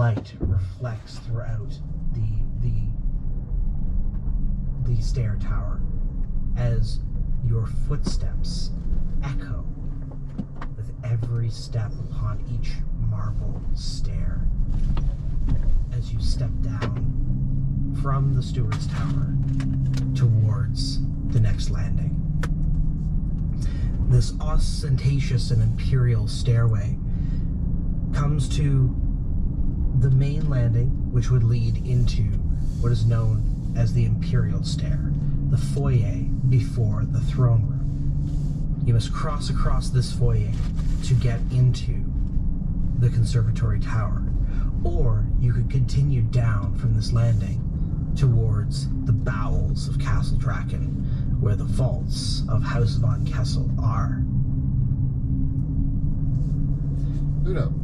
light reflects throughout the stair tower as your footsteps echo with every step upon each marble stair as you step down from the steward's tower towards the next landing. This ostentatious and imperial stairway comes to the main landing, which would lead into what is known as the Imperial Stair, the foyer before the throne room. You must cross across this foyer to get into the conservatory tower, or you could continue down from this landing towards the bowels of Castle Draken, where the vaults of House von Kessel are. Uno.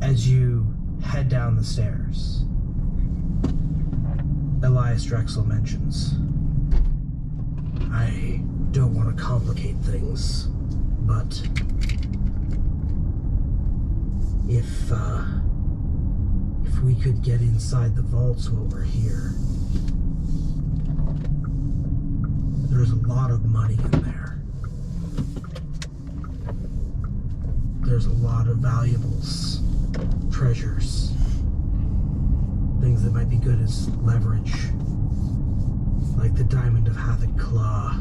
As you head down the stairs, Elias Drexel mentions, I don't want to complicate things, but if we could get inside the vaults while we're here, there's a lot of money in there. There's a lot of valuables, treasures, things that might be good as leverage, like the Diamond of Hathach Claw,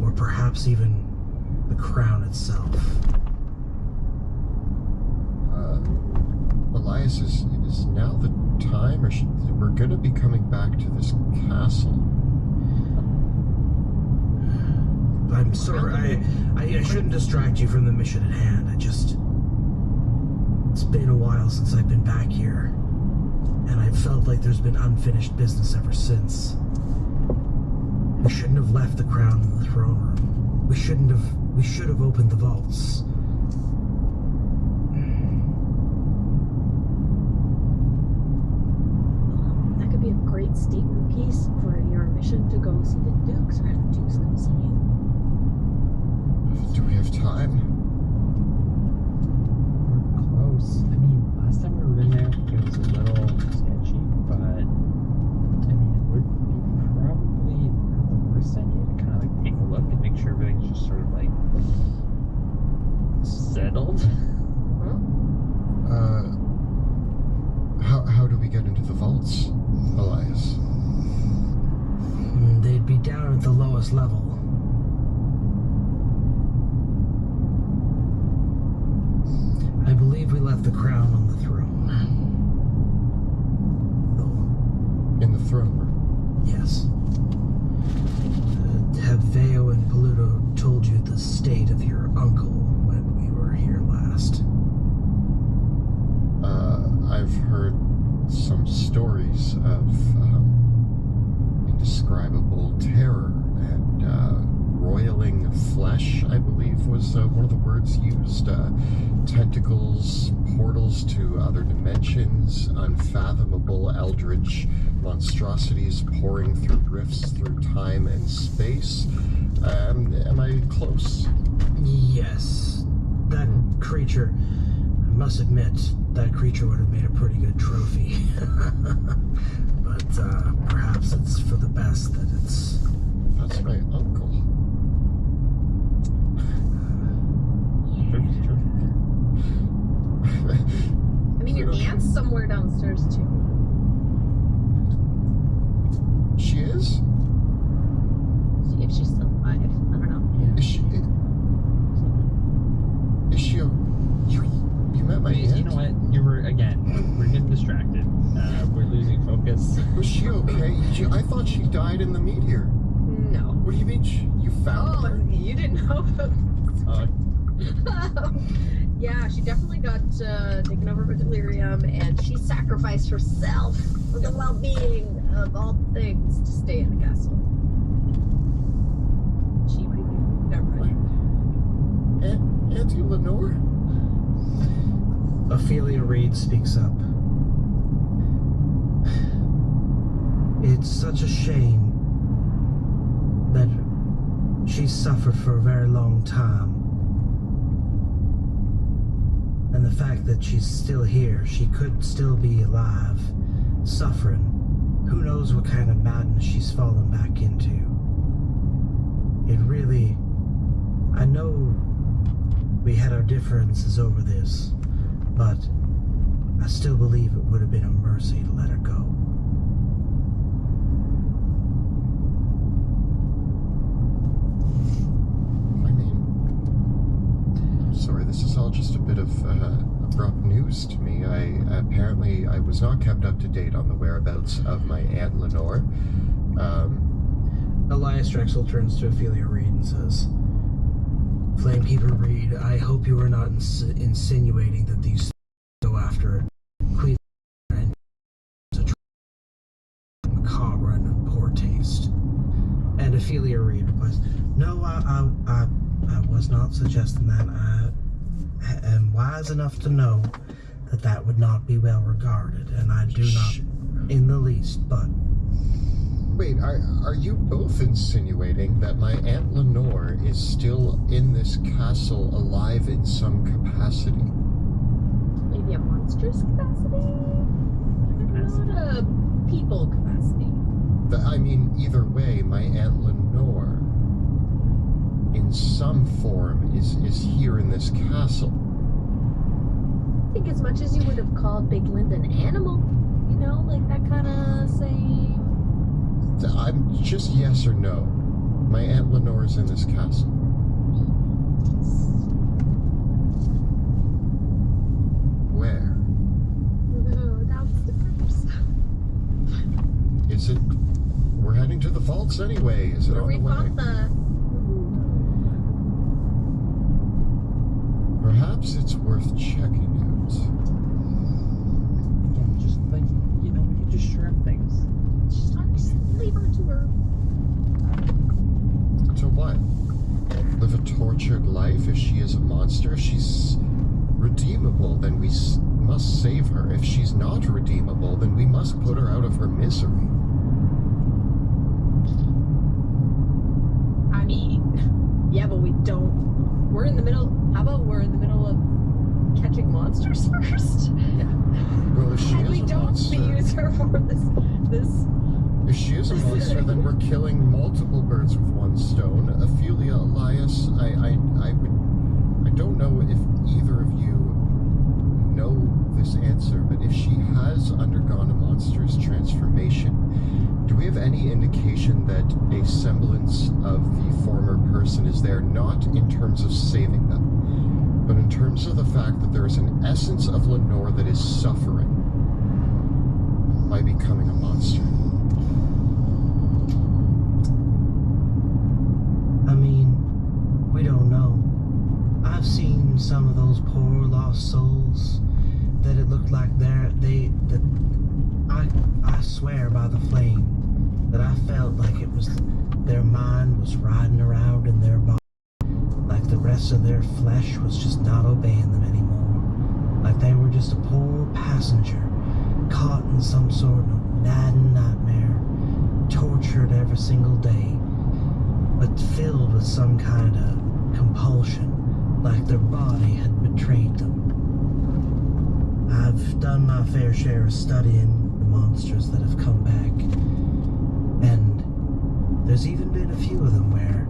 or perhaps even the crown itself. Elias, is now the time, or we're going to be coming back to this castle? I'm sorry, I shouldn't distract you from the mission at hand. It's been a while since I've been back here, and I've felt like there's been unfinished business ever since. We shouldn't have left the crown in the throne room. We should have opened the vaults. That could be a great statement piece for your mission to go see the Dukes, or if the Dukes come see you. Do we have time? We're close. I mean, last time we were in there, it was a little sketchy, but I mean, it would be probably not the worst idea to kind of like take a look and make sure everything's just sort of like settled. How do we get into the vaults, Elias? They'd be down at the lowest level. I believe we left the crown on the throne. In the throne room? Yes. Have Veo and Paluto told you the state of your uncle when we were here last? I've heard some stories of indescribable terror and roiling flesh, I believe was one of the words used. Tentacles, portals to other dimensions, unfathomable eldritch monstrosities pouring through rifts through time and space. Am I close? Yes. That creature, I must admit, that creature would have made a pretty good trophy. But perhaps it's for the best that it's... That's my uncle. I mean, your aunt's somewhere downstairs too. She is? If she's still alive, I don't know. Yeah. Is she you met my aunt? You know what? We're getting distracted. We're losing focus. Was she okay? I thought she died in the meteor. No. What do you mean? You found her? You didn't know about Uh, Yeah, she definitely got taken over with delirium, and she sacrificed herself for the well-being of all things to stay in the castle. She might be different. Auntie Lenore? Ophelia Reed speaks up. It's such a shame that she suffered for a very long time. And the fact that she's still here, she could still be alive, suffering. Who knows what kind of madness she's fallen back into. It really... I know we had our differences over this, but I still believe it would have been a mercy to let her go. I mean, I'm sorry, this is all just a bit of abrupt news to me. Apparently I was not kept up to date on the whereabouts of my Aunt Lenore. Elias Drexel turns to Ophelia Reed and says, Flamekeeper Reed, I hope you are not insinuating that these go after Queen and macabre and in poor taste. And Ophelia Reed replies, no, I was not suggesting that. I am wise enough to know that that would not be well regarded, and I do not in the least, but... Wait, are you both insinuating that my Aunt Lenore is still in this castle alive in some capacity? Maybe a monstrous capacity? Not a people capacity. I mean, either way, my Aunt Lenore, in some form, is here in this castle. I think as much as you would have called Big Linda an animal, you know, like that kind of same... I'm just yes or no. My Aunt Lenore's in this castle. Where? No, downstairs. Is it? We're heading to the vaults anyway. Is it Where on we the way? fought the... Perhaps it's worth checking out. Again, just like, you know, you just shrimp things. Just leave her to her. To what? Live a tortured life if she is a monster? If she's redeemable, then we must save her. If she's not redeemable, then we must put her out of her misery. I mean, yeah, but we don't. We're in the middle. How about we're in the middle of catching monsters first? Yeah. Well, if she And is we a don't monster, use her for this. if she is a monster, then we're killing multiple birds with one stone. Ophelia, Elias, I don't know if either of you know this answer, but if she has undergone a monster's transformation, do we have any indication that a semblance of the former person is there, not in terms of saving them, but in terms of the fact that there is an essence of Lenore that is suffering by becoming a monster? I mean, we don't know. I've seen some of those poor lost souls that it looked like I swear by the flame that I felt like it was their mind was riding around in their body, like the rest of their flesh was just not obeying them anymore, like they were just a poor passenger caught in some sort of maddening nightmare, tortured every single day, but filled with some kind of compulsion, like their body had betrayed them. I've done my fair share of studying the monsters that have come back, and there's even been a few of them where,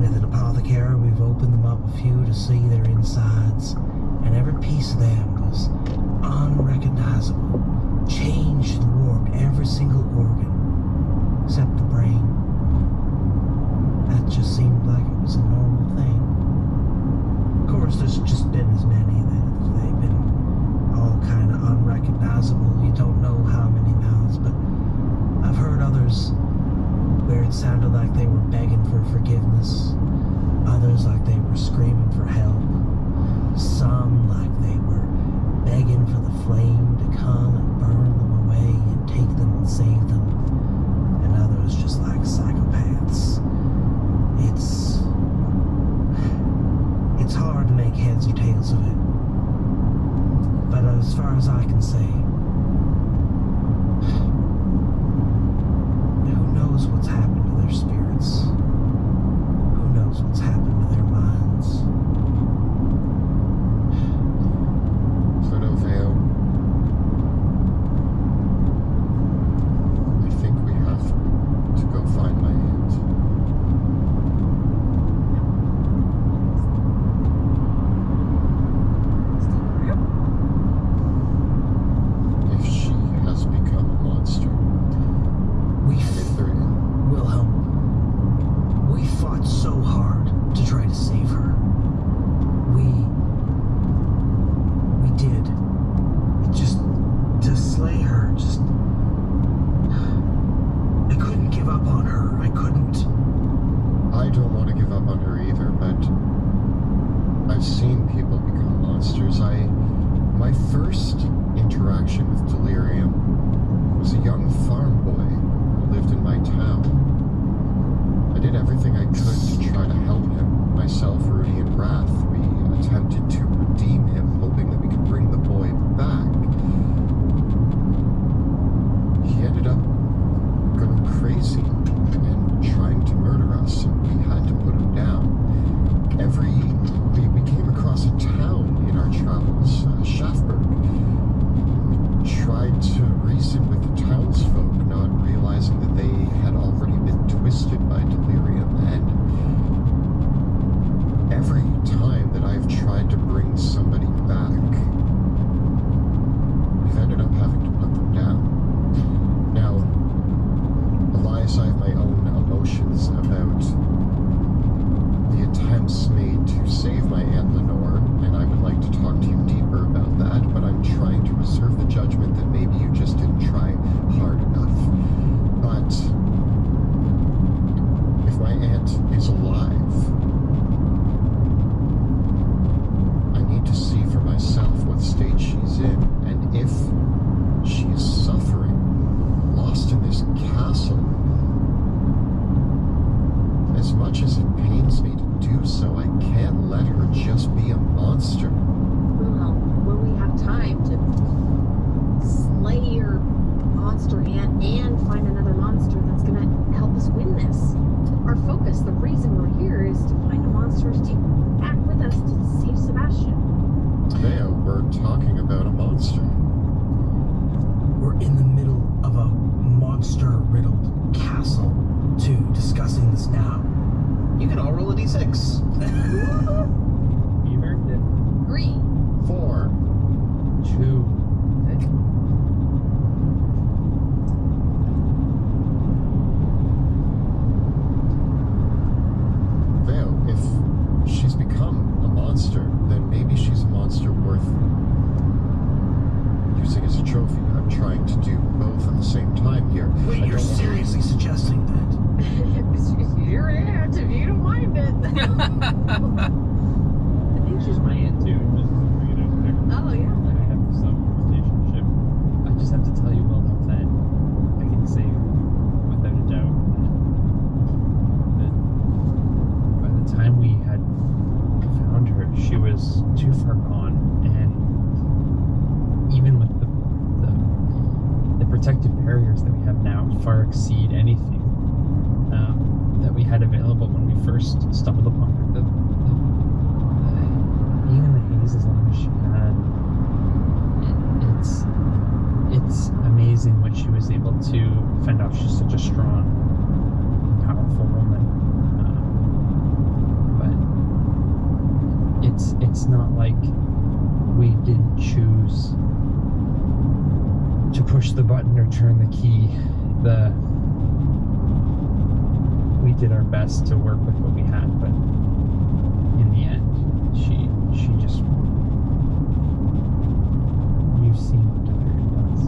with an apothecary, we've opened them up a few to see their insides, and every piece of them was unrecognizable, changed and warped, every single organ, except the brain. That just seemed like it was a normal thing. Of course, there's just been as many that they've been all kind of unrecognizable. You don't know how many mouths, but I've heard others where it sounded like they were begging for forgiveness, others like they were screaming for help, some like they were begging for the flame to come and burn them away and take them and save them, and others just like psychopaths. It's hard to make heads or tails of it, but as far as I can say, who knows what's happened to their spirits? Who knows what's happened to their minds? Pluto Vale first interaction with Delirium was a young farm boy who lived in my town. I did everything I could to try to help him. Myself, Rudy, and Wrath, we attempted to redeem him, hoping that we could bring the boy back. He ended up going crazy and trying to murder us, and we had to put him down. We came across a town in our travels, Schaffberg. We tried to reason with the townsfolk, not realizing that they had already been twisted by delirium, and every time that I've tried to bring somebody back, we've ended up having to put them down. Now, Elias, I have my own emotions about the attempts made to save my Aunt Lenore, and I would like to talk to you deeper about that, but I'm trying to reserve the judgment that maybe you just didn't try hard enough. But if my aunt is alive, I need to see for myself what state she's in, and if she is suffering, lost in this castle. As much as it pains me to do so, I can't let her just be a monster. Well, when we have time to slay your monster aunt and find another monster that's gonna help us win this. Our focus, the reason we're here, is to find a monster to take back with us to save Sebastian. Theo, we're talking about a monster. We're in the middle of a monster-riddled castle, too, discussing this now. You can all roll a d6. You earned it. 3. 4. 2. Theo, if she's become a monster, then maybe she's a monster worth using as a trophy. I'm trying to do both at the same time here. Wait, you're seriously suggesting that? Your aunt, if you don't mind it. I think she's my aunt too. Just to bring it out there. Oh, yeah. I have some relationship. I just have to tell you, well, that I can say without a doubt that by the time we had found her, she was too far gone, and even with the protective barriers that we have now far exceed anything that we had available when we first stumbled upon her. Being in the haze as long as she had, it's amazing what she was able to fend off. She's such a strong and powerful woman, but it's not like we didn't choose to push the button or turn the key. We did our best to work with what we had, but in the end, she just, you've seen what Delirium does.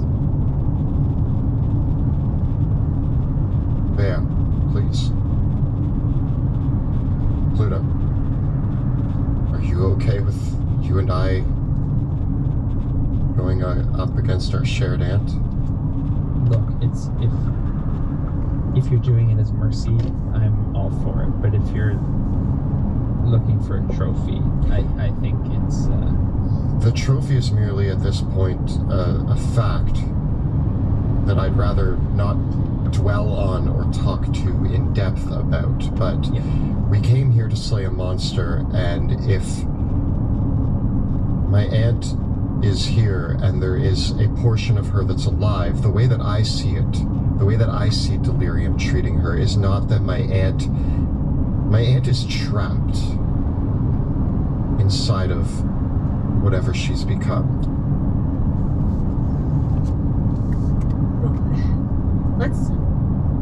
Theo, please. Pluto, are you okay with you and I going up against our shared aunt? Look, it's if you're doing it as mercy, I'm all for it. But if you're looking for a trophy, I think it's The trophy is merely at this point a fact that I'd rather not dwell on or talk to in depth about. But yeah. we came here to slay a monster, and if my aunt is here and there is a portion of her that's alive, the way that I see it, the way that I see Delirium treating her is not that my aunt is trapped inside of whatever she's become.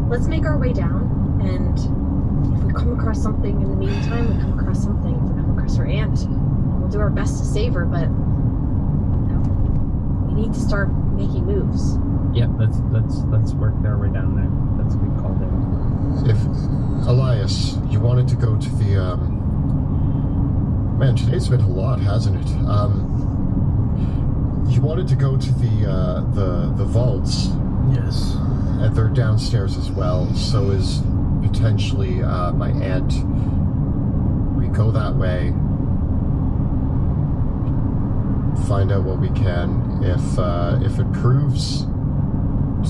Let's make our way down, and if we come across something in the meantime, we come across something. If we come across her aunt, we'll do our best to save her, but we need to start making moves. Yeah, let's work our way down there. That's a good call there. If Elias, you wanted to go to the man, today's been a lot, hasn't it? You wanted to go to the vaults, Yes. and they're downstairs as well. So is potentially my aunt. We go that way, find out what we can. If it proves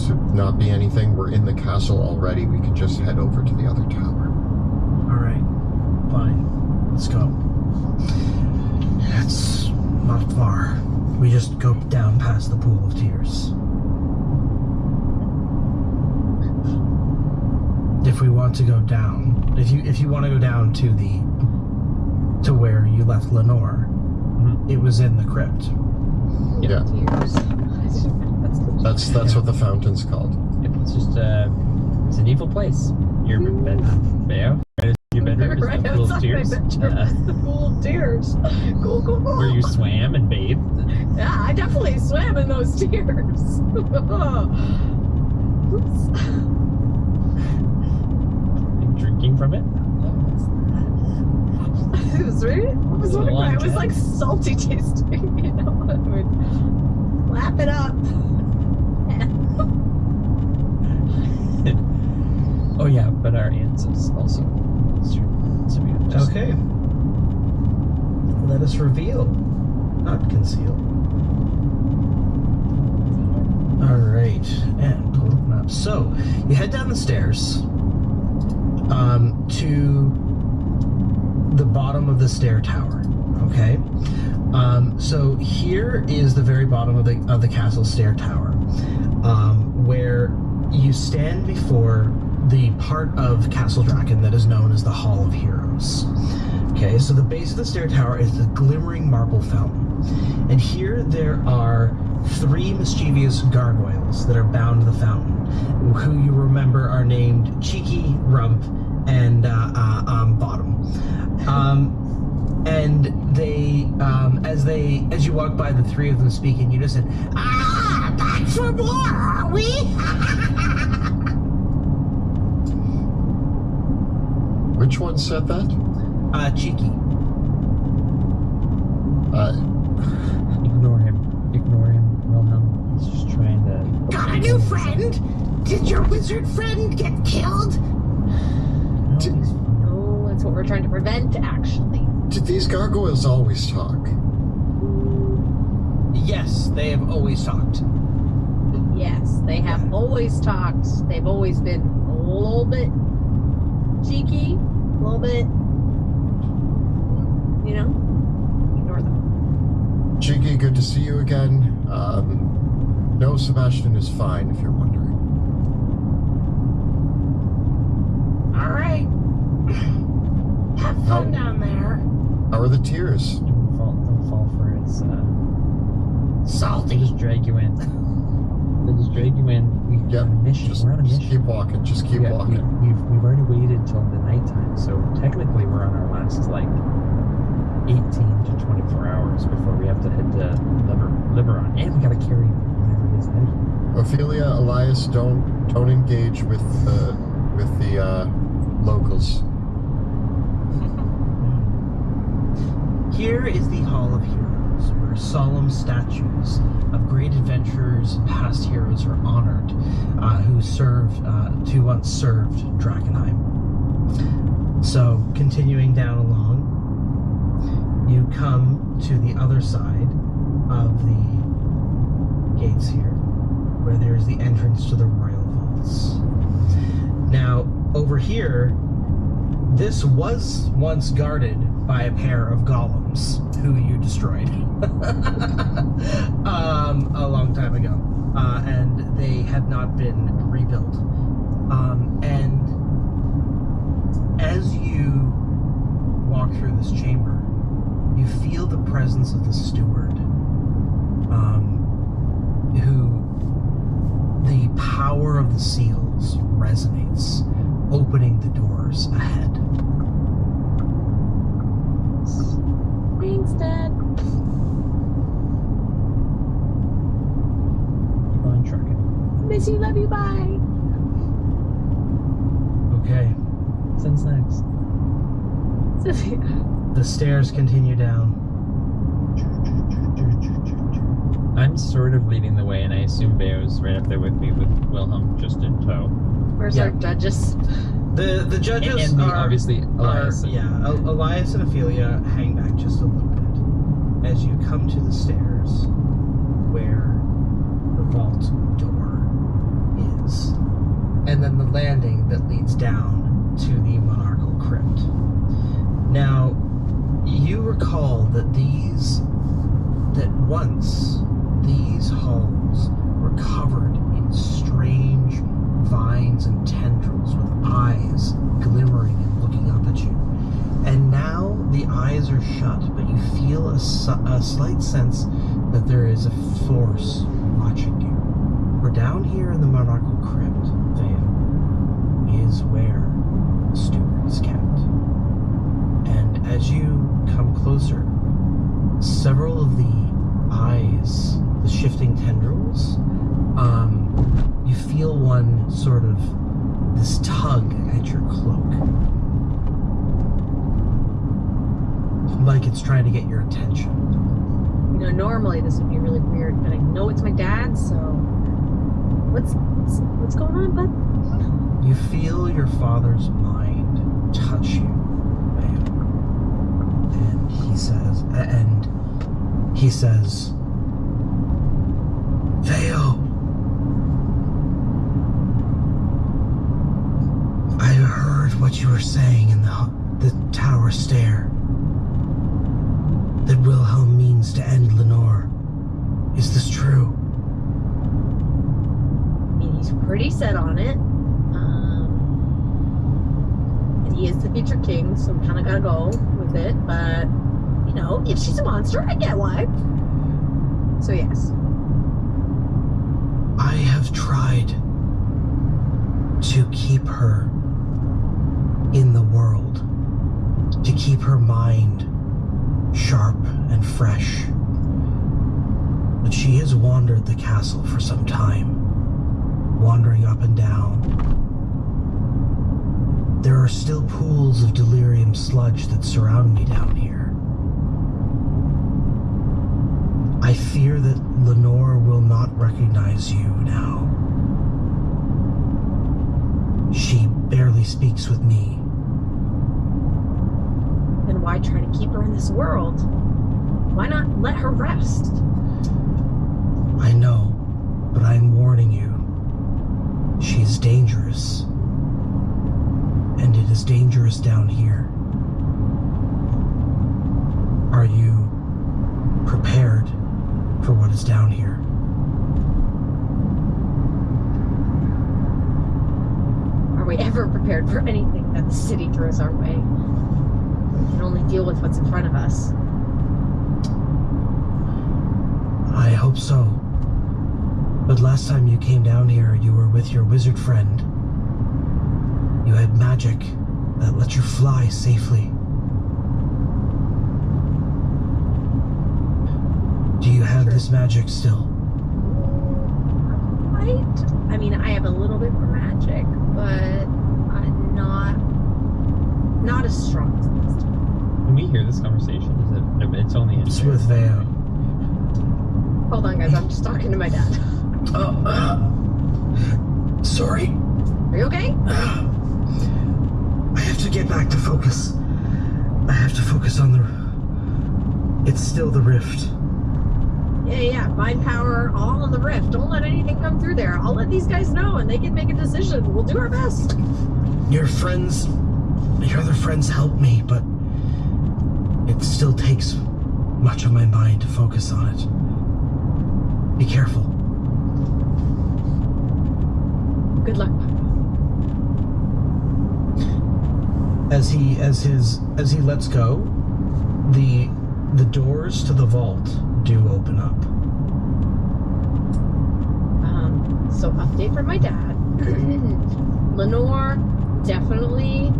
to not be anything, we're in the castle already. We can just head over to the other tower. All right. Fine. Let's go. It's not far. We just go down past the pool of tears. If we want to go down, if you want to go down to where you left Lenore, it was in the crypt. Yeah. Tears. That's what the fountain's called. Yep, it's just it's an evil place. Your bedroom, yeah. Right, your bedroom Right is the pool of outside tears. my bedroom. The pool of tears. Cool, cool, cool. Where you swam and bathed. Yeah, I definitely swam in those tears. Oops. And drinking from it. It was right. I was a wondering why long it was time. like salty tasting. You know, I would lap it up. Oh yeah, but our aunt's is also. So we just, Okay. Let us reveal, not conceal. All right, and pull them up. So you head down the stairs to the bottom of the stair tower. Okay. So here is the very bottom of the castle stair tower, where you stand before the part of Castle Draken that is known as the Hall of Heroes. Okay, so the base of the stair tower is the glimmering marble fountain. And here there are 3 mischievous gargoyles that are bound to the fountain, who you remember are named Cheeky, Rump, and Bottom. And they, as you walk by the 3 of them speaking, you just said, "Ah, back for more, are we?" Which one said that? Cheeky. ignore him, Wilhelm. He's just trying to. Got a new friend? Did your wizard friend get killed? No, he's- Oh, that's what we're trying to prevent, actually. Did these gargoyles always talk? Yes, they have always talked. Yes, they have always talked. They've always been a little bit cheeky, a little bit, you know, ignore them. Cheeky, good to see you again. No, Sebastian is fine, if you're wondering. All right. Have fun down there. How are the tears? don't fall for it. It's, They Salty. just drag you in. They just drag you in. We're on a mission. Just, We're on a just mission. keep walking. Just keep Yeah, walking. We've already waited till the nighttime, so technically we're on our last like 18 to 24 hours before we have to head to Liberon, and we gotta carry whatever it is out of here. Ophelia, Elias, don't engage with the locals. Here is the Hall of Heroes, where solemn statues of great adventurers and past heroes are honored, who once served Drakenheim. So, continuing down along, you come to the other side of the gates here, where there's the entrance to the royal vaults. Now, over here, this was once guarded by a pair of golems who you destroyed a long time ago, and they have not been rebuilt. And as you walk through this chamber, you feel the presence of the steward, who the power of the seals resonates, opening the doors ahead. Thanks, Dad. Keep on trucking. Miss you, love you, bye. Okay. Send snacks. The stairs continue down. I'm sort of leading the way, and I assume Bao's right up there with me, with Wilhelm just in tow. Where's our judges? The judges And are obviously Elias. Elias and Ophelia hang back just a little bit as you come to the stairs where the vault door is, and then the landing that leads down to the monarchical crypt. Now, you recall that once these halls were covered in strange vines and tendrils with eyes glimmering and looking up at you. And now the eyes are shut, but you feel a slight sense that there is a force watching you. We're down here in the monarchical crypt, Vale, is where the steward is kept. And as you come closer, several of the eyes, the shifting tendrils, you feel one sort of this tug at your cloak, like it's trying to get your attention. You know, normally this would be really weird, but I know it's my dad, so what's going on, bud? You feel your father's mind touch you, ma'am. And he says, Theo, I heard what you were saying in the tower stair. That Wilhelm means to end Lenore. Is this true? I mean, he's pretty set on it. And he is the future king, so we kind of gotta go with it. But, you know, if she's a monster, I get why. So, yes. I have tried to keep her in the world, to keep her mind sharp and fresh. But she has wandered the castle for some time, wandering up and down. There are still pools of delirium sludge that surround me down here. I fear that Lenore will not recognize you now. She barely speaks with me. Then why try to keep her in this world? Why not let her rest? I know, but I'm warning you. She is dangerous. And it is dangerous down here. Are you prepared for what is down here? Are we ever prepared for anything that the city throws our way? We can only deal with what's in front of us. I hope so. But last time you came down here, you were with your wizard friend. You had magic that let you fly safely. Do you have this magic still? Right? I mean, I have a little bit more magic, but I'm not as strong as last time. Can we hear this conversation? It's only in It's with Veo. Hold on, guys. I'm just talking to my dad. Sorry. Are you okay? I have to get back to focus. I have to focus on the... It's still the rift. Yeah. Mind power, all in the rift. Don't let anything come through there. I'll let these guys know, and they can make a decision. We'll do our best. Your other friends help me, but it still takes much of my mind to focus on it. Be careful. Good luck, Papa. As he lets go, the doors to the vault do open up. So update from my dad. Lenore definitely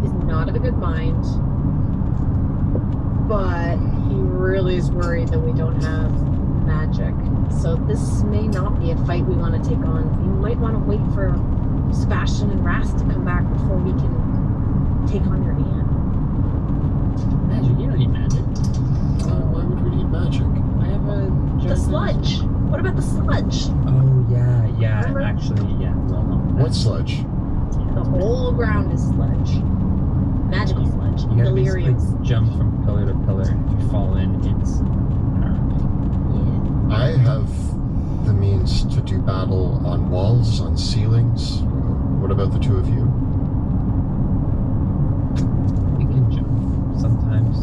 is not of a good mind, but he really is worried that we don't have magic. So this may not be a fight we want to take on. We might want to wait for Sebastian and Rast to come back before we can take on your aunt. Magic? You don't need magic. Why would we need magic? I have a The sludge. What about the sludge? Oh yeah. Remember? Actually, yeah. Well, no. What sludge? The whole ground is sludge. Magical sludge. You gotta Delirium. basically jump from pillar to pillar, and if you fall in, it's Yeah. I have the means to do battle on walls, on ceilings. What about the two of you? we can jump sometimes.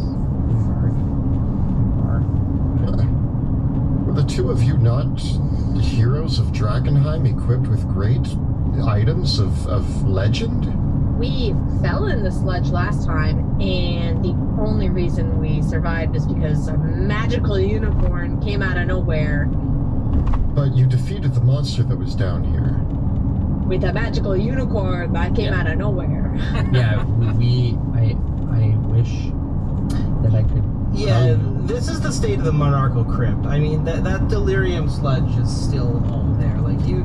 Were the two of you not heroes of Drakenheim equipped with great items of legend? We fell in the sludge last time, and the only reason we survived is because a magical unicorn came out of nowhere But you defeated the monster that was down here. with a magical unicorn that came out of nowhere. Yeah, I wish that I could. Yeah, this is the state of the monarchical crypt. I mean, that delirium sludge is still all there. Like you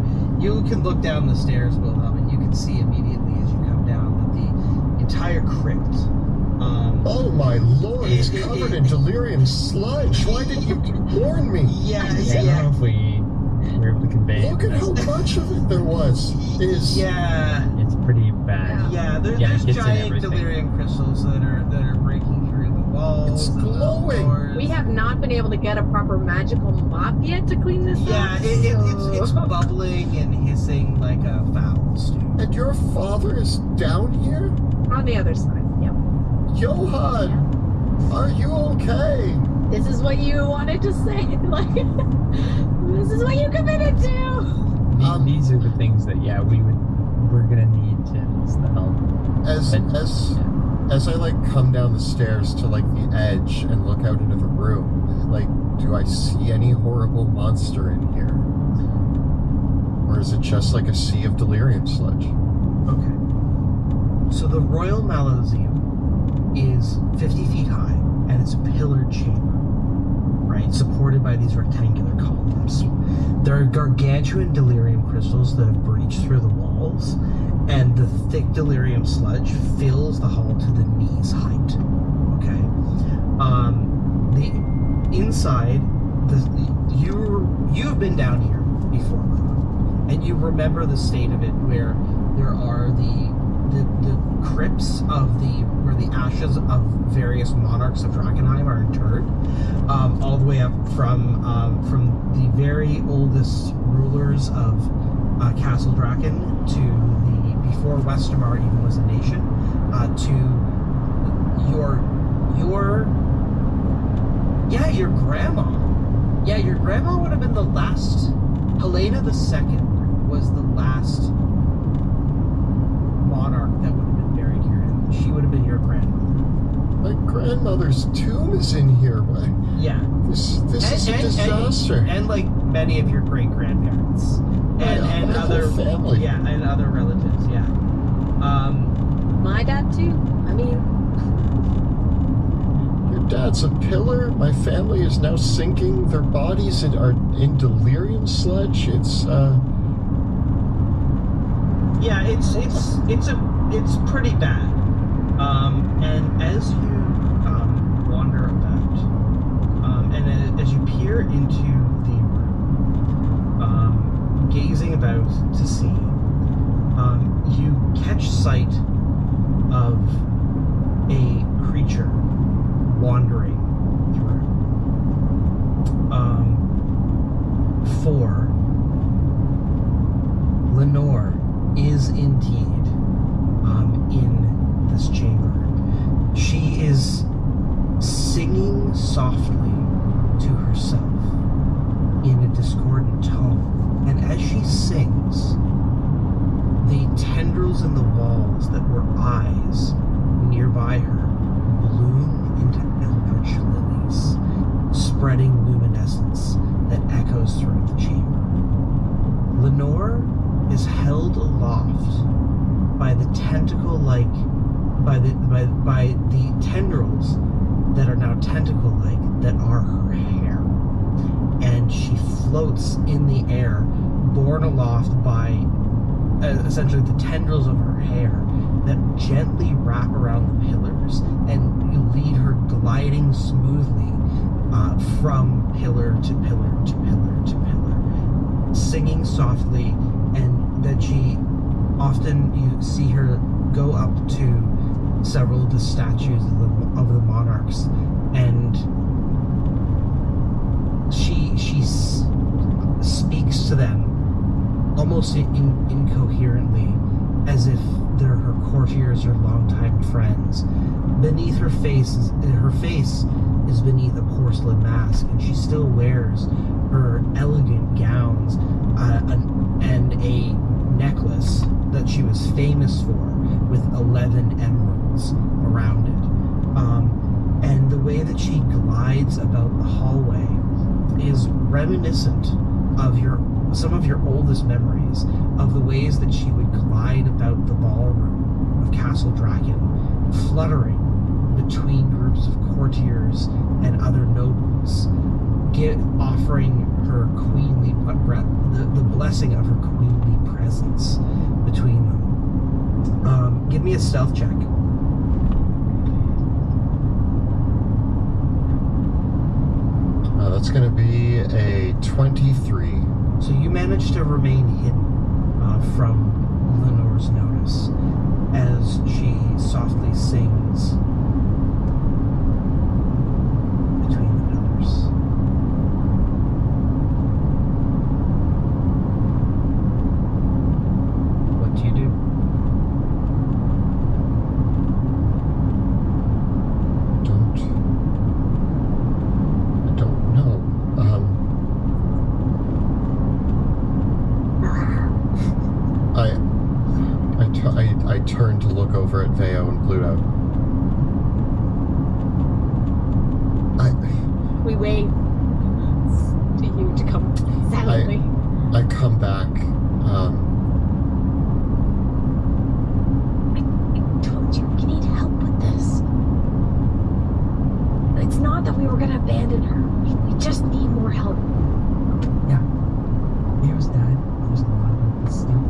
can look down the stairs, Wilhelm, and you can see immediately as you come down that the entire crypt. Oh my lord, it's covered in delirium sludge. Why didn't you warn me? Yeah, I don't know if we were able to convey. Look at how much of it there was. yeah, It's pretty bad. yeah. There's it gets in giant everything. delirium crystals that are breaking through the walls. It's and the glowing. doors. We have not been able to get a proper magical mop yet to clean this Yeah, up. it's bubbling and hissing like a foul stew. And your father is down here? on the other side. Yep. Johan, are you okay? This is what you wanted to say. Like, this is what you committed to. These are the things that we're gonna need to enlist the help. As I like come down the stairs to like the edge and look out into the room, like, do I see any horrible monster in here? Or is it just like a sea of delirium sludge? Okay. So the Royal Mausoleum is 50 feet high, and it's a pillared chamber, right? Supported by these rectangular columns. There are gargantuan delirium crystals that have breached through the walls, and the thick delirium sludge fills the hall to the knees height. Okay. The inside, you have been down here before, and you remember the state of it where there are the crypts of where the ashes of various monarchs of Drakenheim are interred, all the way up from the very oldest rulers of Castle Draken to the before Westermar even was a nation, to your grandma. Yeah, your grandma would have been the last. Helena II was the last monarch that would have been buried here, and she would have been your grandmother. My grandmother's tomb is in here. Yeah. This is a disaster. And like many of your great grandparents. And my other whole family. Yeah, and other relatives, yeah. My dad too. I mean, Your dad's a pillar. My family is now sinking. Their bodies are in delirium sludge. It's yeah, it's pretty bad. And as you wander about, and as you peer into the room, gazing about to see, you catch sight of a creature wandering through. For Lenore is indeed in this chamber. She is singing softly to herself in a discordant tone, and as she sings, the tendrils in the walls that were eyes nearby her bloom into eldritch lilies, spreading luminescence that echoes throughout the chamber. Lenore is held aloft by the by the tendrils that are now tentacle-like that are her hair, and she floats in the air, borne aloft by essentially the tendrils of her hair that gently wrap around the pillars and lead her gliding smoothly from pillar to pillar to pillar to pillar, singing softly, and that she often, you see her go up to several of the statues of the monarchs, and she speaks to them almost incoherently, as if they're her courtiers or longtime friends. Beneath her face is beneath a porcelain mask, and she still wears her elegant gowns and a necklace that she was famous for, with 11 emeralds around it. And the way that she glides about the hallway is reminiscent of some of your oldest memories of the ways that she would glide about the ballroom of Castle Dragon, fluttering between groups of courtiers and other nobles, offering her queenly, the blessing of her queenly presence between them. Give me a stealth check. That's going to be a 23. So you manage to remain hidden from Lenore's notice as she softly sings between the pillars. What do you do? I don't know. I turned to look over at Veo and Pluto. We wait to you to come silently. I come back. I told you, we need help with this. It's not that we were gonna abandon her. We just need more help. Yeah. Leo's dad knows a lot about this stuff.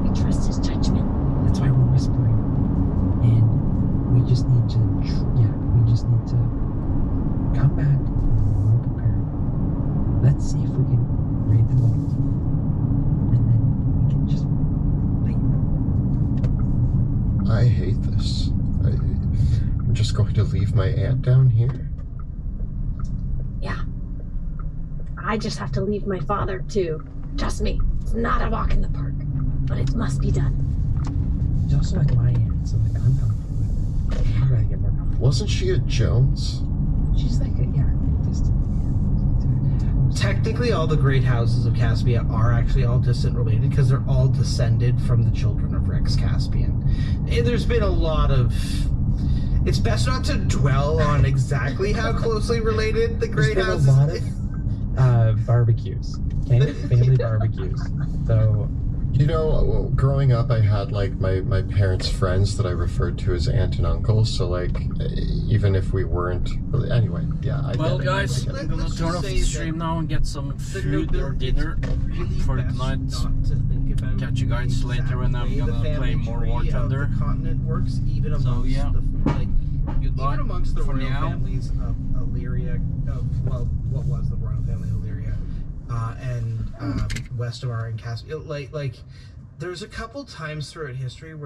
We trust his judgment. That's why we're whispering. And we just need to, come back and we're prepared. Let's see if we can raid the vault. And then we can just leave. I hate this. I'm just going to leave my aunt down here. Yeah. I just have to leave my father, too. Trust me, it's not a walk in the park. But it must be done. She's also like my aunt, so like I'm comfortable with it. I'm gonna get more comfortable. Wasn't she a Jones? She's like distant. Technically, all the great houses of Caspia are actually all distant related because they're all descended from the children of Rex Caspian. And there's been a lot of... It's best not to dwell on exactly how closely related the great There's houses... been a lot of barbecues. Okay? Family barbecues. So... You know, growing up, I had, like, my parents' friends that I referred to as aunt and uncle, so, like, even if we weren't... Anyway, yeah, I Well, get it. guys, I'm gonna turn off the stream now and get some food or dinner for tonight. Catch you guys later when I'm gonna play more War Thunder. The continent works even amongst So, yeah. Goodbye even amongst the for royal now. families of Illyria, what was the royal family of Illyria, and Westamar and Caspia. Like, there's a couple times throughout history where